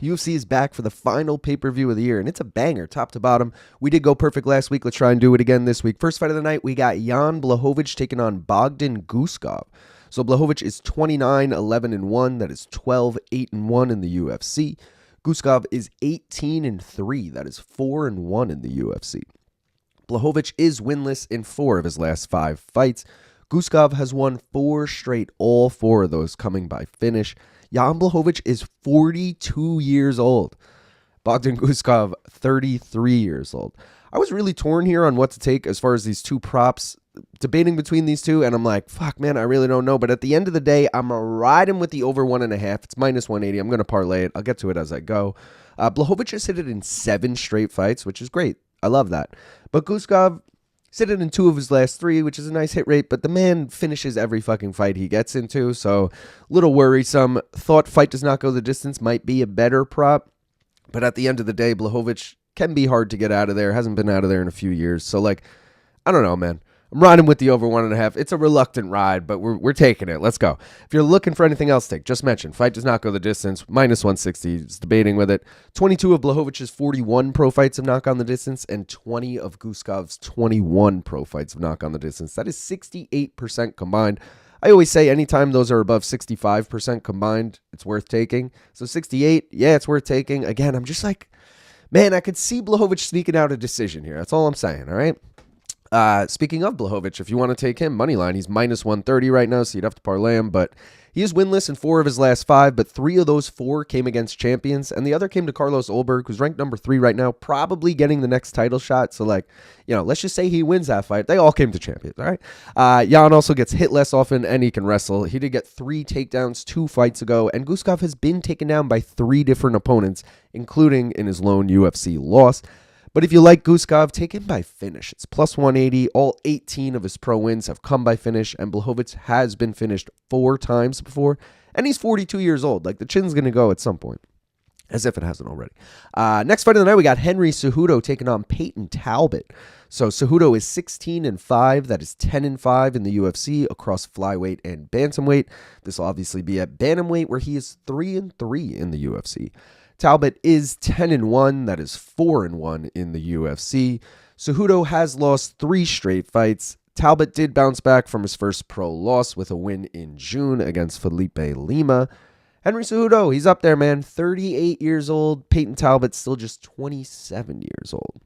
UFC is back for the final pay-per-view of the year, and it's a banger, top to bottom. We did go perfect last week. Let's try and do it again this week. First fight of the night, we got Yan Blachowicz taking on Bogdan Guskov. So Blachowicz is 29-11-1. That is 12-8-1 in the UFC. Guskov is 18-3. That is 4-1 in the UFC. Blachowicz is winless in 4 of his last 5 fights. Guskov has won 4 straight, all 4 of those coming by finish. Yan Blachowicz is 42 years old. Bogdan Guskov, 33 years old. I was really torn here on what to take as far as these two props, debating between these two, and I'm like, fuck, man, I really don't know. But at the end of the day, I'm riding with the over 1.5. It's minus 180. I'm going to parlay it. I'll get to it as I go. Blachowicz has hit it in 7 straight fights, which is great. I love that. But Guskov hit it in 2 of his last 3, which is a nice hit rate, but the man finishes every fucking fight he gets into, so a little worrisome. Thought fight does not go the distance might be a better prop, but at the end of the day, Blachowicz can be hard to get out of there. Hasn't been out of there in a few years, so like, I don't know, man. I'm riding with the over 1.5. It's a reluctant ride, but we're taking it. Let's go. If you're looking for anything else to take, just mention fight does not go the distance. Minus 160. It's debating with it. 22 of Blachowicz's 41 pro fights have not gone the distance, and 20 of Guskov's 21 pro fights have not gone the distance. That is 68% combined. I always say anytime those are above 65% combined, it's worth taking. So 68, yeah, it's worth taking. Again, I'm just like, man, I could see Blachowicz sneaking out a decision here. That's all I'm saying, all right? Speaking of Blachowicz, if you want to take him, money line, he's minus 130 right now, so you'd have to parlay him, but he is winless in 4 of his last 5, but 3 of those 4 came against champions, and the other came to Carlos Ulberg, who's ranked number 3 right now, probably getting the next title shot, so like, you know, let's just say he wins that fight. They all came to champions, all right? Yan also gets hit less often, and he can wrestle. He did get 3 takedowns 2 fights ago, and Guskov has been taken down by 3 different opponents, including in his lone UFC loss. But if you like Guskov, take him by finish. It's plus 180. All 18 of his pro wins have come by finish, and Blachowicz has been finished 4 times before, and he's 42 years old. Like, the chin's going to go at some point, as if it hasn't already. Next fight of the night, we got Henry Cejudo taking on Payton Talbott. So Cejudo is 16-5. That is 10-5 in the UFC across flyweight and bantamweight. This will obviously be at bantamweight, where he is 3-3 in the UFC. Talbott is 10-1. That is 4-1 in the UFC. Cejudo has lost 3 straight fights. Talbott did bounce back from his first pro loss with a win in June against Felipe Lima. Henry Cejudo, he's up there, man. 38 years old. Payton Talbott still just 27 years old.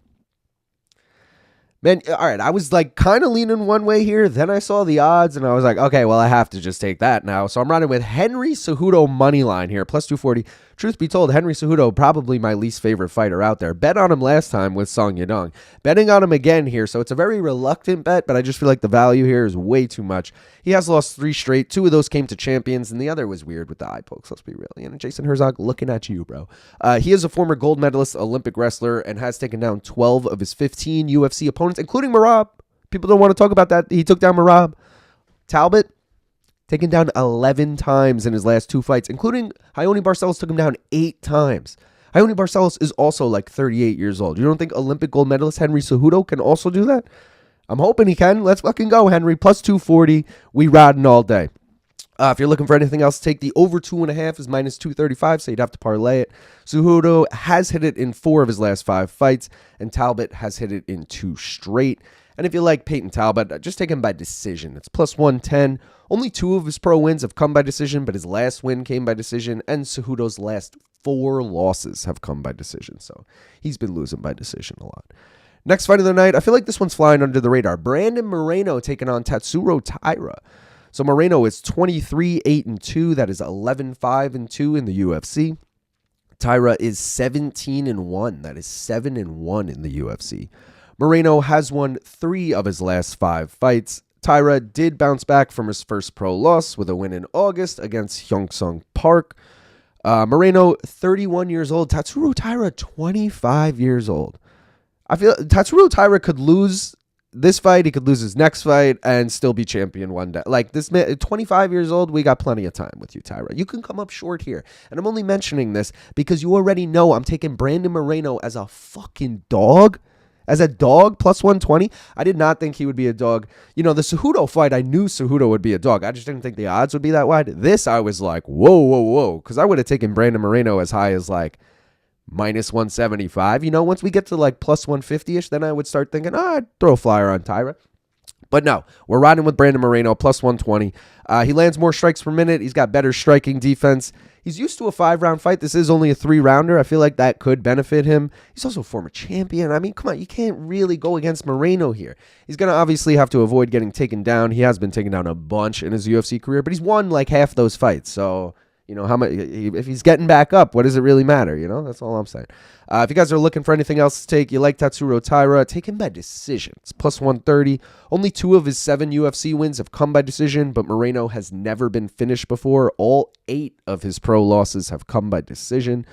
Man, all right, I was like kind of leaning one way here. Then I saw the odds, and I was like, okay, well, I have to just take that now. So I'm running with Henry Cejudo money line here, plus 240. Truth be told, Henry Cejudo, probably my least favorite fighter out there. Bet on him last time with Song Yadong. Betting on him again here, so it's a very reluctant bet, but I just feel like the value here is way too much. He has lost 3 straight. 2 of those came to champions, and the other was weird with the eye pokes, let's be real. And Jason Herzog, looking at you, bro. He is a former gold medalist, Olympic wrestler, and has taken down 12 of his 15 UFC opponents, including Merab. People don't want to talk about that. He took down Merab. Talbott, taken down 11 times in his last 2 fights, including Raoni Barcelos took him down 8 times. Raoni Barcelos is also like 38 years old. You don't think Olympic gold medalist Henry Cejudo can also do that? I'm hoping he can. Let's fucking go, Henry. Plus 240. We riding all day. If you're looking for anything else, take the over 2.5 is minus 235, so you'd have to parlay it. Cejudo has hit it in 4 of his last 5 fights, and Talbott has hit it in 2 straight. And if you like Payton Talbott, just take him by decision. It's plus 110. Only 2 of his pro wins have come by decision, but his last win came by decision, and Cejudo's last 4 losses have come by decision. So he's been losing by decision a lot. Next fight of the night, I feel like this one's flying under the radar. Brandon Moreno taking on Tatsuro Taira. So Moreno is 23-8-2. That is 11-5-2 in the UFC. Taira is 17-1. That is 7-1 in the UFC. Moreno has won 3 of his last 5 fights. Taira did bounce back from his first pro loss with a win in August against Hyung-Sung Park. Moreno, 31 years old. Tatsuro Taira, 25 years old. I feel Tatsuro Taira could lose this fight. He could lose his next fight and still be champion one day. Like this man, 25 years old, we got plenty of time with you, Taira. You can come up short here. And I'm only mentioning this because you already know I'm taking Brandon Moreno as a fucking dog. As a dog, plus 120, I did not think he would be a dog. The Cejudo fight, I knew Cejudo would be a dog. I just didn't think the odds would be that wide. This, I was like, whoa, whoa, whoa. Because I would have taken Brandon Moreno as high as like minus 175. Once we get to like plus 150-ish, then I would start thinking, I'd throw a flyer on Taira. But no, we're riding with Brandon Moreno, plus 120. He lands more strikes per minute. He's got better striking defense. He's used to a 5-round fight. This is only a 3-rounder. I feel like that could benefit him. He's also a former champion. I mean, come on, you can't really go against Moreno here. He's going to obviously have to avoid getting taken down. He has been taken down a bunch in his UFC career, but he's won like half those fights. So, how much if he's getting back up, what does it really matter? That's all I'm saying. If you guys are looking for anything else to take, you like Tatsuro Taira, take him by decision. It's plus 130. Only 2 of his 7 UFC wins have come by decision, but Moreno has never been finished before. All 8 of his pro losses have come by decision.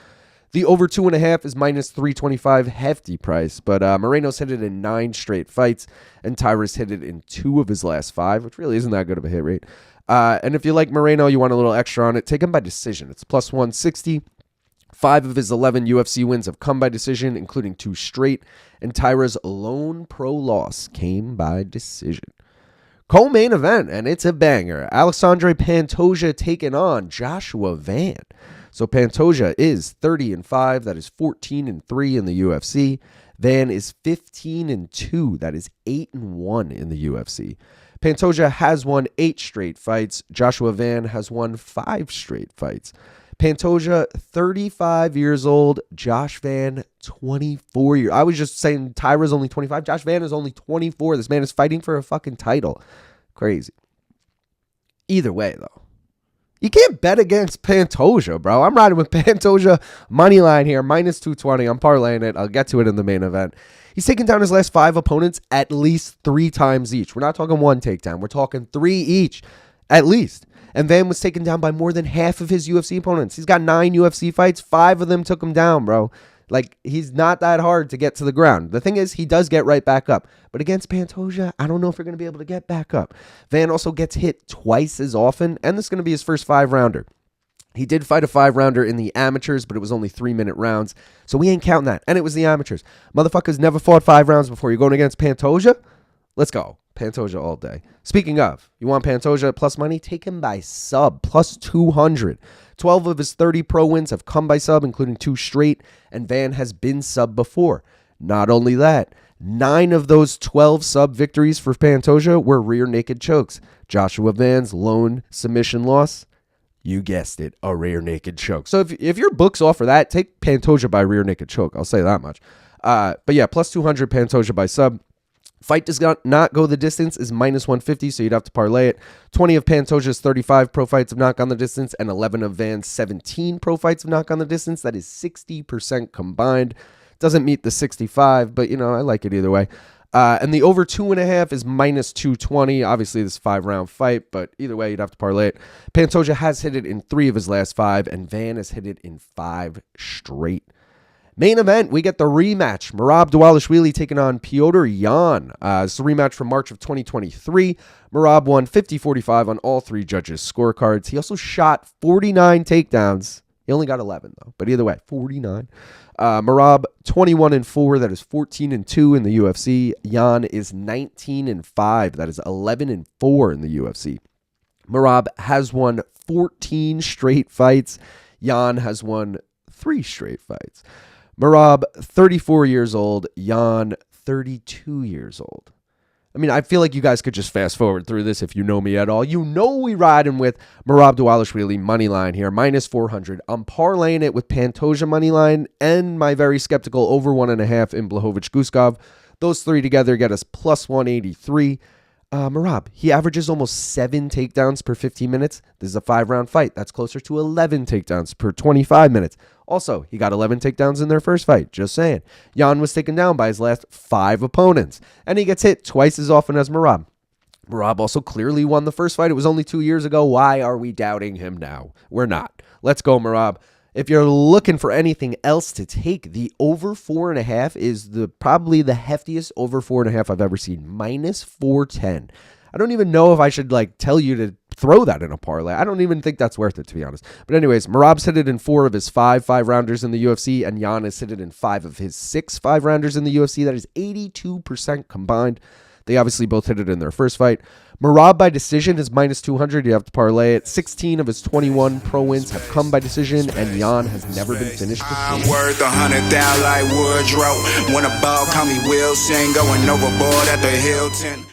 The over 2.5 is minus 325, hefty price, but Moreno's hit it in 9 straight fights, and Taira's hit it in 2 of his last 5, which really isn't that good of a hit rate. And if you like Moreno, you want a little extra on it, take him by decision. It's plus 160. 5 of his 11 UFC wins have come by decision, including 2 straight, and Taira's lone pro loss came by decision. Co-main event, and it's a banger. Alexandre Pantoja taking on Joshua Van. So Pantoja is 30-5. That is 14-3 in the UFC. Van is 15-2. That is 8-1 in the UFC. Pantoja has won 8 straight fights. Joshua Van has won 5 straight fights. Pantoja, 35 years old. Josh Van, 24 years. I was just saying Taira's only 25. Josh Van is only 24. This man is fighting for a fucking title. Crazy. Either way, though, you can't bet against Pantoja, bro. I'm riding with Pantoja. Money line here, minus 220. I'm parlaying it. I'll get to it in the main event. He's taken down his last 5 opponents at least 3 times each. We're not talking 1 takedown. We're talking 3 each, at least. And Van was taken down by more than half of his UFC opponents. He's got 9 UFC fights. 5 of them took him down, bro. Like, he's not that hard to get to the ground. The thing is, he does get right back up. But against Pantoja, I don't know if you're going to be able to get back up. Van also gets hit twice as often, and this is going to be his first 5-rounder. He did fight a 5-rounder in the amateurs, but it was only 3-minute rounds. So we ain't counting that. And it was the amateurs. Motherfuckers never fought 5 rounds before. You're going against Pantoja? Let's go. Pantoja all day. Speaking of, you want Pantoja plus money? Take him by sub, plus 200. 12 of his 30 pro wins have come by sub, including 2 straight, and Van has been sub before. Not only that, 9 of those 12 sub victories for Pantoja were rear naked chokes. Joshua Van's lone submission loss, you guessed it, a rear naked choke. So if your books offer that, take Pantoja by rear naked choke. I'll say that much. But yeah, plus 200 Pantoja by sub. Fight does not go the distance is minus 150, so you'd have to parlay it. 20 of Pantoja's 35 pro fights have not gone the distance, and 11 of Van's 17 pro fights have not gone the distance. That is 60% combined. Doesn't meet the 65, but, I like it either way. And the over 2.5 is minus 220. Obviously, this is a 5-round fight, but either way, you'd have to parlay it. Pantoja has hit it in 3 of his last 5, and Van has hit it in 5 straight. Main event, we get the rematch. Merab Dvalishvili taking on Petr Yan. It's a rematch from March of 2023. Merab won 50-45 on all 3 judges' scorecards. He also shot 49 takedowns. He only got 11, though. But either way, 49. Merab, 21-4. That is 14-2 in the UFC. Yan is 19-5. That is 11-4 in the UFC. Merab has won 14 straight fights. Yan has won 3 straight fights. Merab, 34 years old. Yan, 32 years old. I mean, I feel like you guys could just fast forward through this if you know me at all. You know we riding with Merab Dvalishvili money line here, minus 400. I'm parlaying it with Pantoja money line and my very skeptical over 1.5 in Blachowicz Guskov. Those 3 together get us plus 183. Merab, he averages almost 7 takedowns per 15 minutes. This is a 5-round fight. That's closer to 11 takedowns per 25 minutes. Also, he got 11 takedowns in their first fight. Just saying. Yan was taken down by his last 5 opponents, and he gets hit twice as often as Merab. Merab also clearly won the first fight. It was only 2 years ago. Why are we doubting him now? We're not. Let's go, Merab. If you're looking for anything else to take, the over 4.5 is probably the heftiest over 4.5 I've ever seen. Minus 410. I don't even know if I should tell you to throw that in a parlay. I don't even think that's worth it, to be honest. But anyways, Merab's hit it in 4 of his 5 5-rounders in the UFC, and Yan has hit it in 5 of his 6 5-rounders in the UFC. That is 82% combined. They obviously both hit it in their first fight. Merab by decision is minus 200. You have to parlay it. 16 of his 21 pro wins have come by decision, and Yan has never been finished with I'm worth 100,000 like Woodrow. When a ball call me Wilson, going overboard at the Hilton.